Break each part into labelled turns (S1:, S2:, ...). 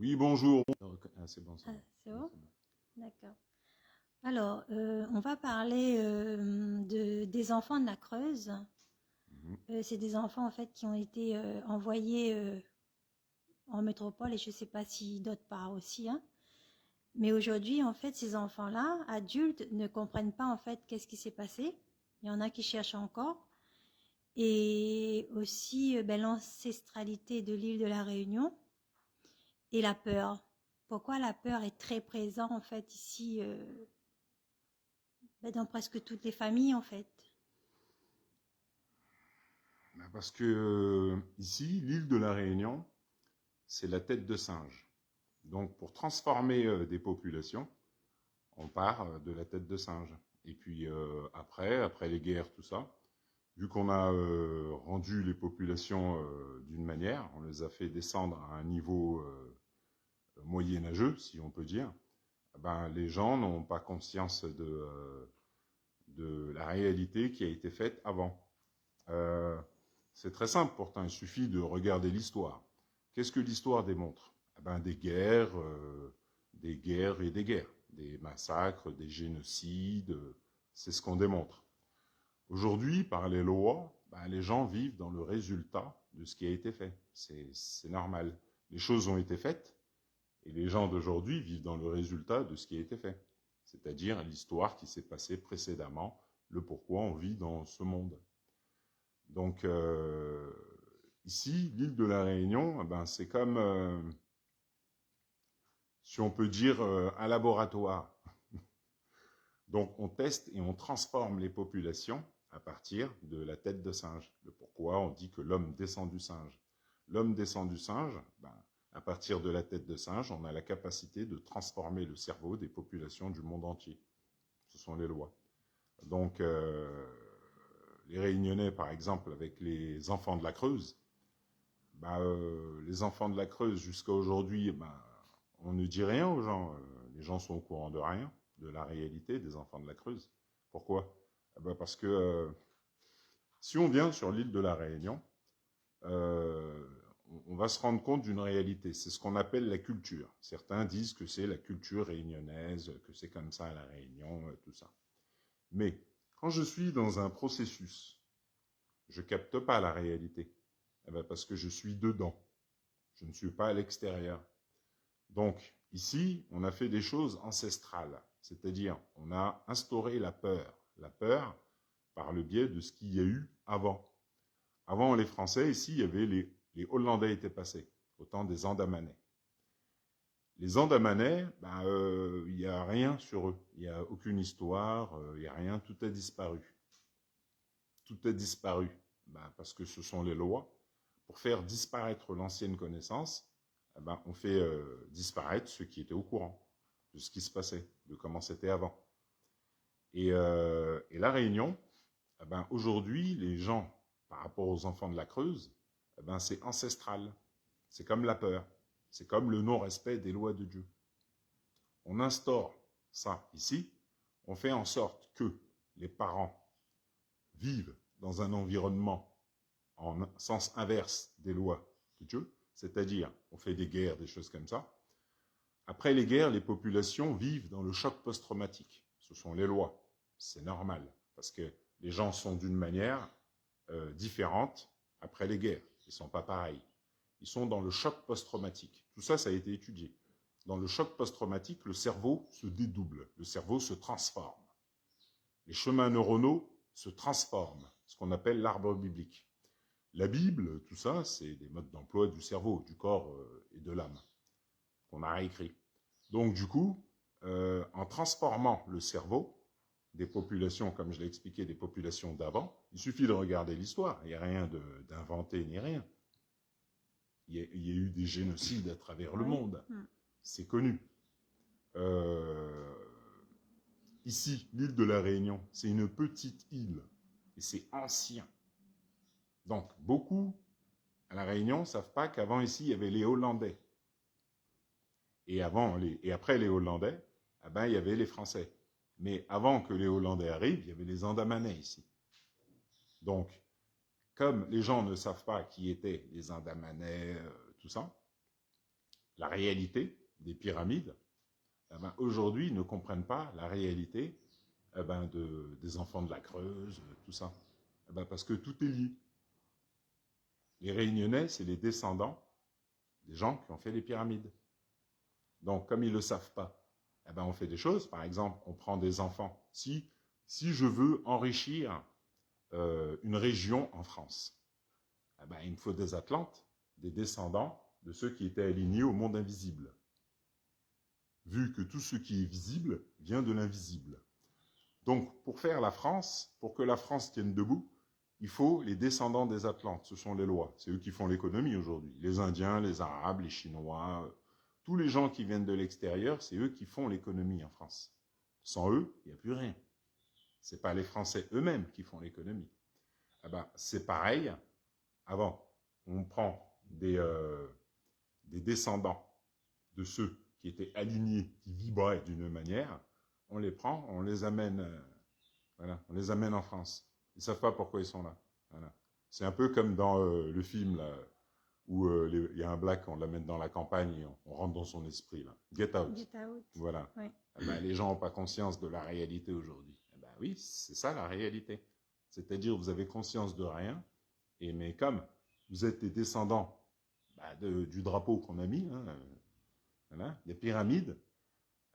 S1: Oui, bonjour. Ah, c'est bon, c'est
S2: Ah,
S1: bon.
S2: c'est
S1: Ouais,
S2: bon?
S1: c'est bon.
S2: D'accord. Alors, on va parler des enfants de la Creuse.
S1: Mhm.
S2: C'est des enfants en fait qui ont été envoyés en métropole et je ne sais pas si d'autres parts aussi, hein. Mais aujourd'hui, en fait, ces enfants-là, adultes, ne comprennent pas en fait qu'est-ce qui s'est passé. Il y en a qui cherchent encore. Et aussi ben, l'ancestralité de l'île de la Réunion et la peur. Pourquoi la peur est très présente en fait ici ben, dans presque toutes les familles en fait.
S1: Ben, parce que ici, l'île de la Réunion, c'est la tête de singe. Donc, pour transformer des populations, on part de la tête de singe. Et puis après les guerres, tout ça, vu qu'on a rendu les populations d'une manière, on les a fait descendre à un niveau moyenâgeux, si on peut dire, ben, les gens n'ont pas conscience de la réalité qui a été faite avant. Euh, c'est très simple pourtant, il suffit de regarder l'histoire. Qu'est-ce que l'histoire démontre? Eh ben, des guerres et des guerres, des massacres, des génocides, c'est ce qu'on démontre. Aujourd'hui, par les lois, ben, les gens vivent dans le résultat de ce qui a été fait. C'est normal. Les choses ont été faites et les gens d'aujourd'hui vivent dans le résultat de ce qui a été fait. C'est-à-dire l'histoire qui s'est passée précédemment, le pourquoi on vit dans ce monde. Donc, ici, l'île de la Réunion, ben, c'est comme, si on peut dire, un laboratoire. Donc, on teste et on transforme les populations à partir de la tête de singe. Le pourquoi on dit que l'homme descend du singe. L'homme descend du singe, ben, à partir de la tête de singe, on a la capacité de transformer le cerveau des populations du monde entier. Ce sont les lois. Donc, les Réunionnais, par exemple, avec les enfants de la Creuse, bah, les enfants de la Creuse jusqu'à aujourd'hui, bah, on ne dit rien aux gens. Les gens sont au courant de rien, de la réalité des enfants de la Creuse. Pourquoi? Bah, parce que si on vient sur l'île de la Réunion, euh, on va se rendre compte d'une réalité. C'est ce qu'on appelle la culture. Certains disent que c'est la culture réunionnaise, que c'est comme ça à la Réunion, tout ça. Mais quand je suis dans un processus, je capte pas la réalité. Eh ben parce que je suis dedans. Je ne suis pas à l'extérieur. Donc, ici, on a fait des choses ancestrales. C'est-à-dire, on a instauré la peur. La peur par le biais de ce qu'il y a eu avant. Avant, les Français, ici, il y avait les Hollandais étaient passés, au temps des Andamanais. Les Andamanais, ben, il n'y a rien sur eux. Il n'y a aucune histoire, il n'y a rien, tout a disparu. Tout a disparu. Ben, parce que ce sont les lois. Pour faire disparaître l'ancienne connaissance, eh ben, on fait disparaître ceux qui étaient au courant de ce qui se passait, de comment c'était avant. Et la Réunion, eh ben, aujourd'hui, les gens, par rapport aux enfants de la Creuse, eh ben, c'est ancestral. C'est comme la peur. C'est comme le non-respect des lois de Dieu. On instaure ça ici. On fait en sorte que les parents vivent dans un environnement en sens inverse des lois de Dieu, c'est-à-dire on fait des guerres, des choses comme ça. Après les guerres, les populations vivent dans le choc post-traumatique. Ce sont les lois. C'est normal, parce que les gens sont d'une manière différente après les guerres. Ils ne sont pas pareils. Ils sont dans le choc post-traumatique. Tout ça, ça a été étudié. Dans le choc post-traumatique, le cerveau se dédouble, le cerveau se transforme. Les chemins neuronaux se transforment, ce qu'on appelle l'arbre biblique. La Bible, tout ça, c'est des modes d'emploi du cerveau, du corps et de l'âme qu'on a réécrit. Donc du coup, en transformant le cerveau des populations, comme je l'ai expliqué, des populations d'avant, il suffit de regarder l'histoire. Il n'y a rien d'inventé ni rien. Il y a eu des génocides à travers le
S2: Oui.
S1: monde. C'est connu. Euh, Ici, l'île de la Réunion, c'est une petite île. Et c'est ancien. Donc, beaucoup à la Réunion ne savent pas qu'avant ici, il y avait les Hollandais. Et après les Hollandais, eh ben, il y avait les Français. Mais avant que les Hollandais arrivent, il y avait les Andamanais ici. Donc, comme les gens ne savent pas qui étaient les Andamanais, tout ça, la réalité des pyramides, eh ben, aujourd'hui, ils ne comprennent pas la réalité eh ben, des enfants de la Creuse, tout ça. Eh ben, parce que tout est lié. Les Réunionnais, c'est les descendants des gens qui ont fait les pyramides. Donc, comme ils ne le savent pas, eh ben, on fait des choses. Par exemple, on prend des enfants. Si je veux enrichir une région en France, eh ben, il me faut des Atlantes, des descendants de ceux qui étaient alignés au monde invisible. Vu que tout ce qui est visible vient de l'invisible. Donc, pour faire la France, pour que la France tienne debout, il faut les descendants des Atlantes, ce sont les lois. C'est eux qui font l'économie aujourd'hui. Les Indiens, les Arabes, les Chinois, tous les gens qui viennent de l'extérieur, c'est eux qui font l'économie en France. Sans eux, il n'y a plus rien. Ce n'est pas les Français eux-mêmes qui font l'économie. Eh ben, c'est pareil. Avant, on prend des descendants de ceux qui étaient alignés, qui vibraient d'une manière, on les prend, on les amène, voilà, on les amène en France. Ils ne savent pas pourquoi ils sont là. Voilà. C'est un peu comme dans le film là, où il y a un black, on l'amène dans la campagne et on rentre dans son esprit. Là. Get Out.
S2: Get Out.
S1: Voilà.
S2: Ouais.
S1: Eh ben, les gens n'ont pas conscience de la réalité aujourd'hui. Eh ben, oui, c'est ça la réalité. C'est-à-dire vous avez conscience de rien, mais comme vous êtes des descendants du drapeau qu'on a mis, hein, voilà, des pyramides,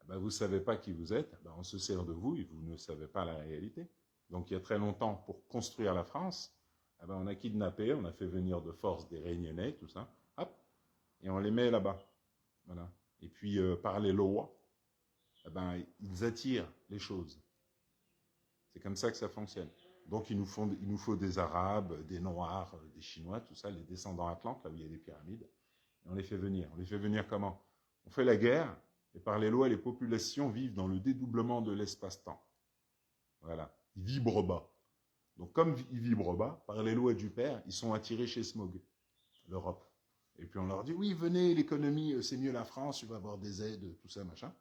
S1: ben, vous ne savez pas qui vous êtes, ben, on se sert de vous et vous ne savez pas la réalité. Donc il y a très longtemps, pour construire la France, ben, on a kidnappé, on a fait venir de force des Réunionnais, tout ça, hop, et on les met là-bas. Voilà. Et puis par les lois, ben, ils attirent les choses. C'est comme ça que ça fonctionne. Donc il nous faut des Arabes, des Noirs, des Chinois, tout ça, les descendants atlantes, là où il y a des pyramides, et on les fait venir. On les fait venir comment? On fait la guerre, et par les lois, les populations vivent dans le dédoublement de l'espace-temps. Voilà. Ils vibrent bas. Donc, comme ils vibrent bas, par les lois du Père, ils sont attirés chez Smog, l'Europe. Et puis on leur dit, oui, venez, l'économie, c'est mieux la France, tu vas avoir des aides, tout ça, machin.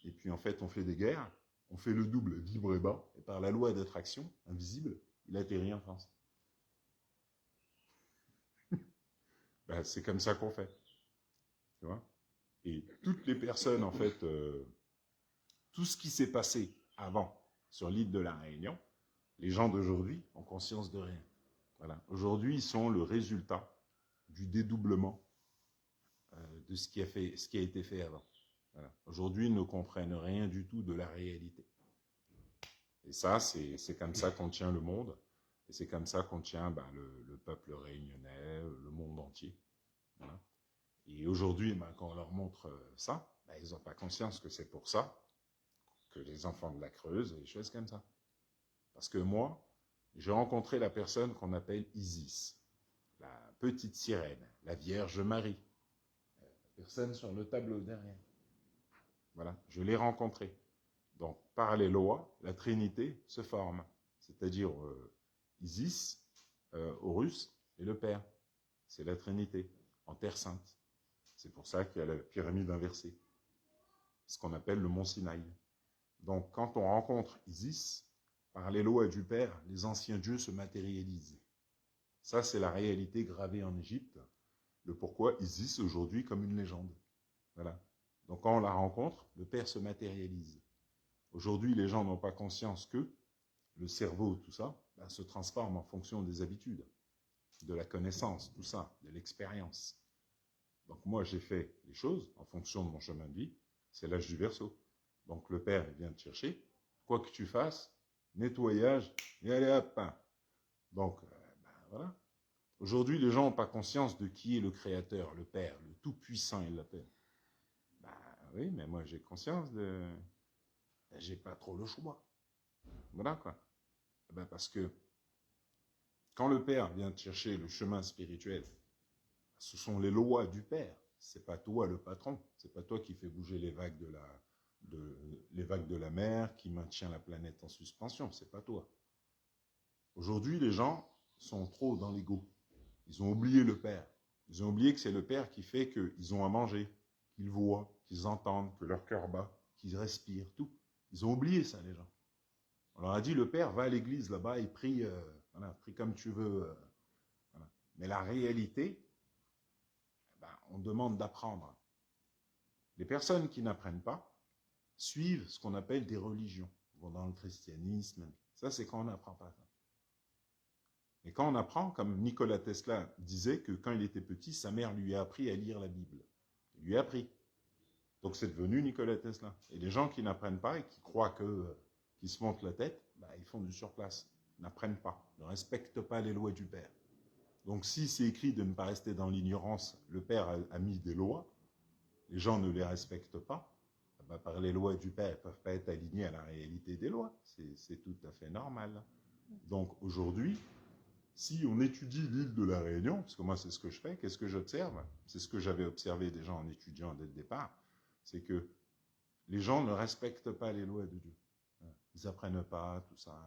S1: Et puis en fait, on fait des guerres, on fait le double, vibrer bas, et par la loi d'attraction, invisible, il atterrit en France. Ben, c'est comme ça qu'on fait. Tu vois? Et toutes les personnes, en fait, tout ce qui s'est passé avant sur l'île de la Réunion, les gens d'aujourd'hui ont conscience de rien. Voilà. Aujourd'hui, ils sont le résultat du dédoublement de ce qui a été fait avant. Voilà. Aujourd'hui, ils ne comprennent rien du tout de la réalité. Et ça, c'est comme ça qu'on tient le monde. Et c'est comme ça qu'on tient le peuple réunionnais, le monde entier. Voilà. Et aujourd'hui, quand on leur montre ça, ils n'ont pas conscience que c'est pour ça que les enfants de la Creuse et des choses comme ça. Parce que moi, j'ai rencontré la personne qu'on appelle Isis, la petite sirène, la Vierge Marie, la personne sur le tableau derrière. Voilà, je l'ai rencontrée. Donc, par les lois, la Trinité se forme, c'est-à-dire Isis, Horus et le Père. C'est la Trinité, en Terre Sainte. C'est pour ça qu'il y a la pyramide inversée, ce qu'on appelle le mont Sinaï. Donc, quand on rencontre Isis, par les lois du Père, les anciens dieux se matérialisent. Ça, c'est la réalité gravée en Égypte, le pourquoi Isis aujourd'hui comme une légende. Voilà. Donc, quand on la rencontre, le Père se matérialise. Aujourd'hui, les gens n'ont pas conscience que le cerveau, tout ça, se transforme en fonction des habitudes, de la connaissance, tout ça, de l'expérience. Donc moi, j'ai fait les choses en fonction de mon chemin de vie. C'est l'âge du Verseau. Donc le Père vient te chercher. Quoi que tu fasses, nettoyage, et allez hop. Donc, voilà. Aujourd'hui, les gens n'ont pas conscience de qui est le Créateur, le Père, le Tout-Puissant, il l'appelle. Oui, mais moi, j'ai conscience de... J'ai pas trop le choix. Voilà, quoi. Parce que quand le Père vient te chercher le chemin spirituel, ce sont les lois du Père. C'est pas toi le patron. C'est pas toi qui fais bouger les vagues de la mer, qui maintient la planète en suspension. C'est pas toi. Aujourd'hui, les gens sont trop dans l'ego. Ils ont oublié le Père. Ils ont oublié que c'est le Père qui fait qu'ils ont à manger, qu'ils voient, qu'ils entendent, que leur cœur bat, qu'ils respirent, tout. Ils ont oublié ça, les gens. On leur a dit, le Père va à l'église là-bas et prie, voilà, prie comme tu veux. Voilà. Mais la réalité, on demande d'apprendre. Les personnes qui n'apprennent pas suivent ce qu'on appelle des religions. Vont dans le christianisme. Ça, c'est quand on n'apprend pas ça. Et quand on apprend, comme Nikola Tesla disait que quand il était petit, sa mère lui a appris à lire la Bible. Il lui a appris. Donc c'est devenu Nikola Tesla. Et les gens qui n'apprennent pas et qui croient qu'ils se montent la tête, ils font du surplace. N'apprennent pas, ne respectent pas les lois du Père. Donc si c'est écrit de ne pas rester dans l'ignorance, le Père a mis des lois, les gens ne les respectent pas, par les lois du Père, ils ne peuvent pas être alignés à la réalité des lois. C'est tout à fait normal. Donc aujourd'hui, si on étudie l'île de la Réunion, parce que moi c'est ce que je fais, qu'est-ce que j'observe? C'est ce que j'avais observé déjà en étudiant dès le départ, c'est que les gens ne respectent pas les lois de Dieu. Ils n'apprennent pas tout ça.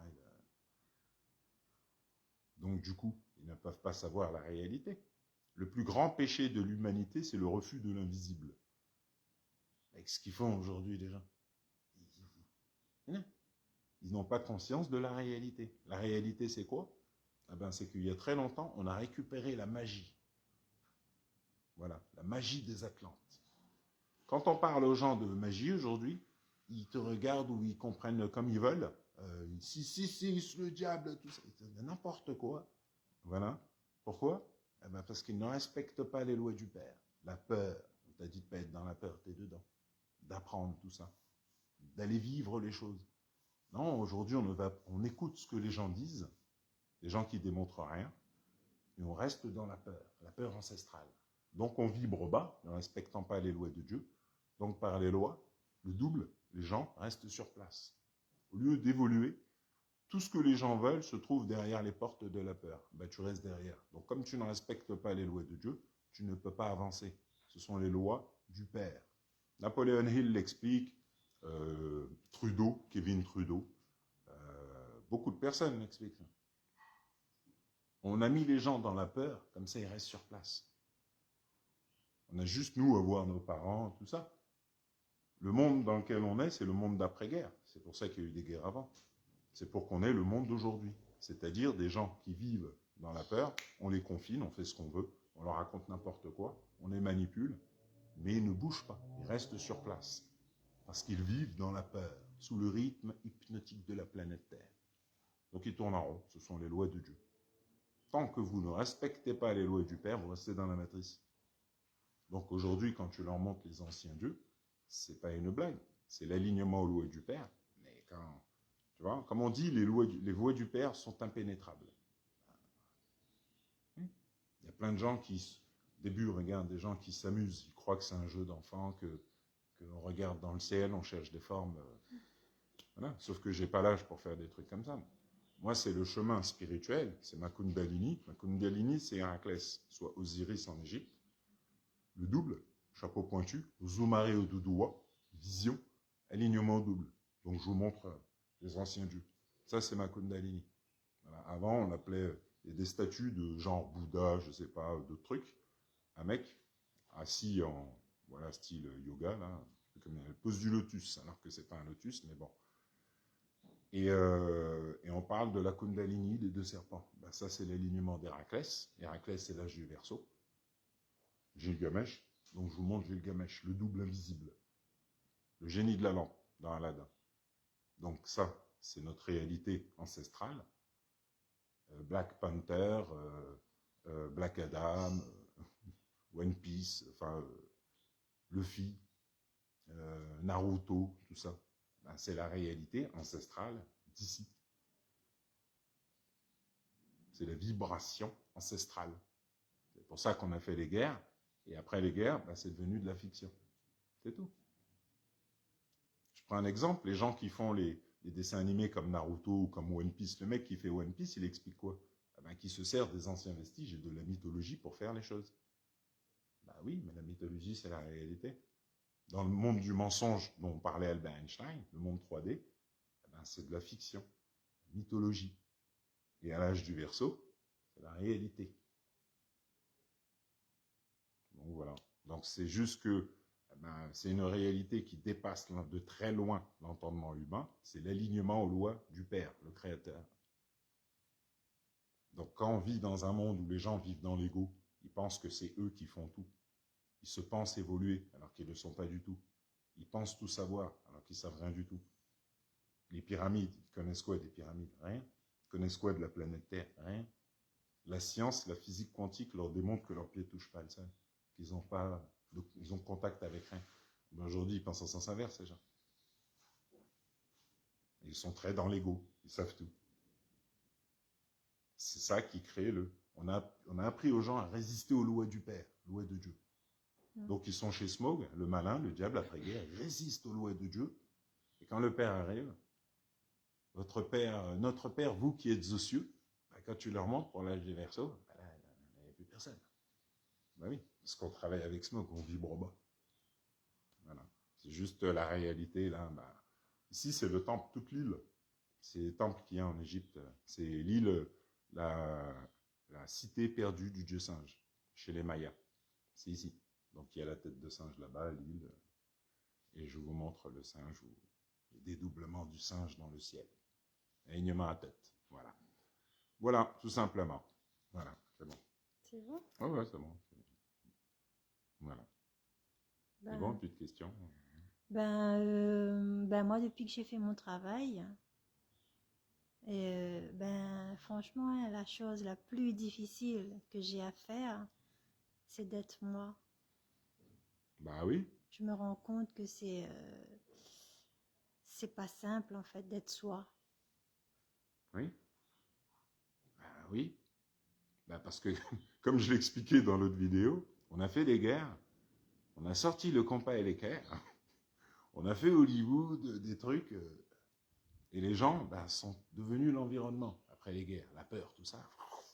S1: Donc du coup, ils ne peuvent pas savoir la réalité. Le plus grand péché de l'humanité, c'est le refus de l'invisible. Avec ce qu'ils font aujourd'hui les gens. Ils n'ont pas conscience de la réalité. La réalité, c'est quoi? C'est qu'il y a très longtemps, on a récupéré la magie. Voilà, la magie des Atlantes. Quand on parle aux gens de magie aujourd'hui, ils te regardent ou ils comprennent comme ils veulent. Si, c'est le diable, tout ça. N'importe quoi. Voilà. Pourquoi? Parce qu'ils ne respectent pas les lois du Père. La peur. On t'a dit de ne pas être dans la peur, t'es dedans. D'apprendre tout ça. D'aller vivre les choses. Non, aujourd'hui, on écoute ce que les gens disent, les gens qui démontrent rien, et on reste dans la peur ancestrale. Donc on vibre bas, ne respectant pas les lois de Dieu. Donc par les lois, le double, les gens restent sur place. Au lieu d'évoluer, tout ce que les gens veulent se trouve derrière les portes de la peur. Tu restes derrière. Donc comme tu ne respectes pas les lois de Dieu, tu ne peux pas avancer. Ce sont les lois du Père. Napoléon Hill l'explique, Kevin Trudeau, beaucoup de personnes l'expliquent ça. On a mis les gens dans la peur, comme ça ils restent sur place. On a juste nous à voir nos parents, tout ça. Le monde dans lequel on est, c'est le monde d'après-guerre. C'est pour ça qu'il y a eu des guerres avant. C'est pour qu'on ait le monde d'aujourd'hui. C'est-à-dire des gens qui vivent dans la peur, on les confine, on fait ce qu'on veut, on leur raconte n'importe quoi, on les manipule, mais ils ne bougent pas, ils restent sur place. Parce qu'ils vivent dans la peur, sous le rythme hypnotique de la planète Terre. Donc ils tournent en rond, ce sont les lois de Dieu. Tant que vous ne respectez pas les lois du Père, vous restez dans la matrice. Donc aujourd'hui, quand tu leur montres les anciens dieux, c'est pas une blague, c'est l'alignement aux lois du Père. Mais quand, tu vois, comme on dit, les voies du Père sont impénétrables. Il y a plein de gens qui, au début, regarde des gens qui s'amusent, ils croient que c'est un jeu d'enfant, qu'on regarde dans le ciel, on cherche des formes. Voilà. Sauf que j'ai pas l'âge pour faire des trucs comme ça. Moi, c'est le chemin spirituel, c'est ma Kundalini. Ma Kundalini, c'est Héraclès, soit Osiris en Égypte. Le double, chapeau pointu, Zumare Oduduwa, vision, alignement double. Donc je vous montre les anciens dieux. Ça, c'est ma Kundalini. Voilà. Avant, on appelait des statues de genre Bouddha, je sais pas, d'autres trucs. Un mec assis en style yoga, là, comme elle pose du lotus, alors que c'est pas un lotus, mais bon. Et on parle de la Kundalini des deux serpents. Ça, c'est l'alignement d'Héraclès. Héraclès, c'est l'âge du Verseau. Gilgamesh. Donc, je vous montre Gilgamesh, le double invisible. Le génie de la lampe, dans Aladdin. Donc, ça, c'est notre réalité ancestrale. Black Panther, Black Adam, One Piece, Luffy, Naruto, tout ça. C'est la réalité ancestrale d'ici. C'est la vibration ancestrale. C'est pour ça qu'on a fait les guerres, et après les guerres, c'est devenu de la fiction. C'est tout. Je prends un exemple, les gens qui font les dessins animés comme Naruto ou comme One Piece, le mec qui fait One Piece, il explique quoi? Qu'il se sert des anciens vestiges et de la mythologie pour faire les choses. Oui, mais la mythologie, c'est la réalité. Dans le monde du mensonge dont parlait Albert Einstein, le monde 3D, c'est de la fiction, mythologie. Et à l'âge du Verseau, c'est la réalité. Donc voilà. Donc c'est juste que c'est une réalité qui dépasse de très loin l'entendement humain. C'est l'alignement aux lois du Père, le Créateur. Donc quand on vit dans un monde où les gens vivent dans l'ego, ils pensent que c'est eux qui font tout. Ils se pensent évoluer, alors qu'ils ne le sont pas du tout. Ils pensent tout savoir, alors qu'ils ne savent rien du tout. Les pyramides, ils connaissent quoi des pyramides? Rien. Ils connaissent quoi de la planète Terre? Rien. La science, la physique quantique leur démontre que leurs pieds ne touchent pas le sol, qu'ils ont pas, ils ont contact avec rien. Ben aujourd'hui, ils pensent en sens inverse, ces gens. Ils sont très dans l'ego, ils savent tout. C'est ça qui crée le... On a appris aux gens à résister aux lois du Père, lois de Dieu. Donc ils sont chez Smaug, le malin, le diable après-guerre, ils résistent aux lois de Dieu. Et quand le Père arrive, notre Père, vous qui êtes aux cieux, ben, quand tu leur montres pour l'âge des Verseaux, ben là, il n'y a plus personne. Ben oui, parce qu'on travaille avec Smaug, on vibre bas. Voilà. C'est juste la réalité, là. Ben, ici, c'est le temple, toute l'île. C'est les temples qu'il y a en Égypte. C'est l'île, la cité perdue du dieu singe, chez les Mayas. C'est ici. Donc il y a la tête de singe là-bas, l'île. Et je vous montre le singe, ou le dédoublement du singe dans le ciel. Alignement à tête. Voilà. Voilà, tout simplement. Voilà, c'est bon.
S2: C'est bon?
S1: Oh ouais, c'est bon. Voilà. C'est bon, plus de questions?
S2: Ben moi, depuis que j'ai fait mon travail, ben franchement, hein, la chose la plus difficile que j'ai à faire, c'est d'être moi.
S1: Bah oui.
S2: Je me rends compte que c'est pas simple en fait d'être soi.
S1: Oui. Bah oui. Bah parce que, comme je l'expliquais dans l'autre vidéo, on a fait des guerres, on a sorti le compas et l'équerre, on a fait Hollywood, des trucs, et les gens bah, sont devenus l'environnement après les guerres, la peur, tout ça.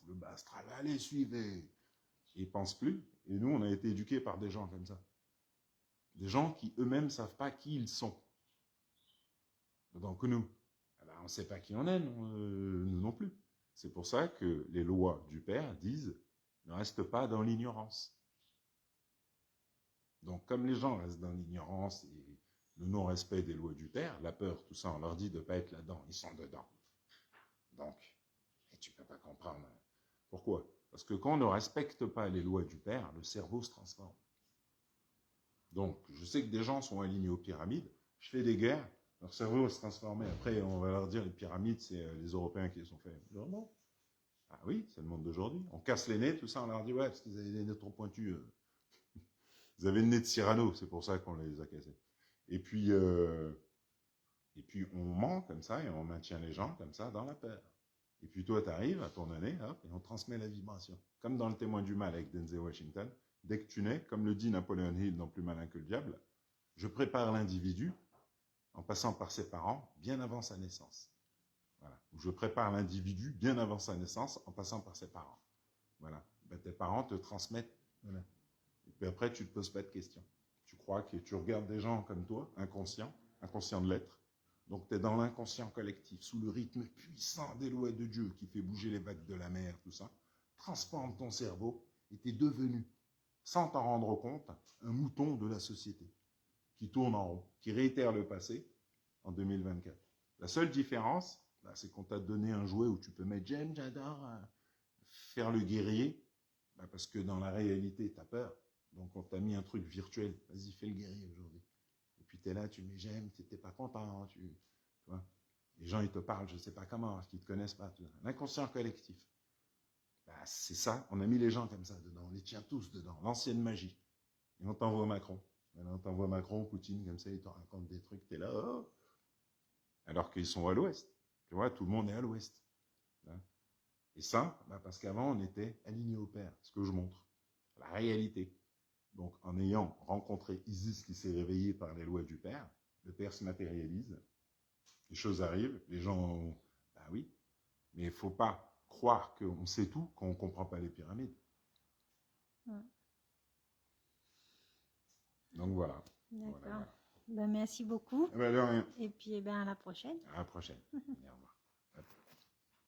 S1: Le bas astral, allez, suivez. Et ils pensent plus. Et nous, on a été éduqués par des gens comme ça. Des gens qui eux-mêmes ne savent pas qui ils sont. Donc nous, alors, on ne sait pas qui on est, nous non plus. C'est pour ça que les lois du Père disent ne reste pas dans l'ignorance. Donc comme les gens restent dans l'ignorance et le non-respect des lois du Père, la peur, tout ça, on leur dit de ne pas être là-dedans, ils sont dedans. Donc, tu ne peux pas comprendre. Pourquoi? Parce que quand on ne respecte pas les lois du Père, le cerveau se transforme. Donc, je sais que des gens sont alignés aux pyramides, je fais des guerres, leur cerveau va se transformer. Après, on va leur dire les pyramides, c'est les Européens qui les ont fait. Genre, non. Ah oui, c'est le monde d'aujourd'hui. On casse les nez, tout ça, on leur dit, ouais, parce qu'ils avaient des nez trop pointus. Ils avaient le nez de Cyrano, c'est pour ça qu'on les a cassés. Et puis on ment comme ça, et on maintient les gens comme ça dans la peur. Et puis toi, tu arrives à ton année, hop, et on transmet la vibration. Comme dans Le Témoin du Mal avec Denzel Washington, dès que tu nais, comme le dit Napoléon Hill dans Plus malin que le diable, je prépare l'individu en passant par ses parents bien avant sa naissance. Voilà. Je prépare l'individu bien avant sa naissance en passant par ses parents. Voilà. Ben, tes parents te transmettent. Voilà. Et puis après, tu ne te poses pas de questions. Tu crois que tu regardes des gens comme toi, inconscients de l'être. Donc tu es dans l'inconscient collectif, sous le rythme puissant des lois de Dieu qui fait bouger les vagues de la mer, tout ça. Transforme ton cerveau et tu es devenu, sans t'en rendre compte, un mouton de la société qui tourne en rond, qui réitère le passé en 2024. La seule différence, bah, c'est qu'on t'a donné un jouet où tu peux mettre j'aime, j'adore, faire le guerrier, bah, parce que dans la réalité, tu as peur. Donc on t'a mis un truc virtuel, vas-y, fais le guerrier aujourd'hui. Et puis tu es là, tu mets j'aime, tu n'es pas content, tu vois. Les gens, ils te parlent, je ne sais pas comment, parce qu'ils ne te connaissent pas. L'inconscient collectif. Bah, c'est ça, on a mis les gens comme ça dedans, on les tient tous dedans, l'ancienne magie. Et on t'envoie Macron. Alors, on t'envoie Macron, Poutine, comme ça, ils te racontent des trucs, tu es là, oh. Alors qu'ils sont à l'ouest. Tu vois, tout le monde est à l'ouest. Et ça, bah, parce qu'avant, on était aligné au Père, ce que je montre, la réalité. Donc, en ayant rencontré Isis qui s'est réveillée par les lois du Père, le Père se matérialise, les choses arrivent, les gens, bah oui, mais il ne faut pas croire qu'on sait tout quand on ne comprend pas les pyramides.
S2: Ouais.
S1: Donc voilà.
S2: D'accord.
S1: Voilà.
S2: Ben, merci beaucoup.
S1: Eh ben, de rien.
S2: Et puis ben, à la prochaine.
S1: À la prochaine. Au revoir.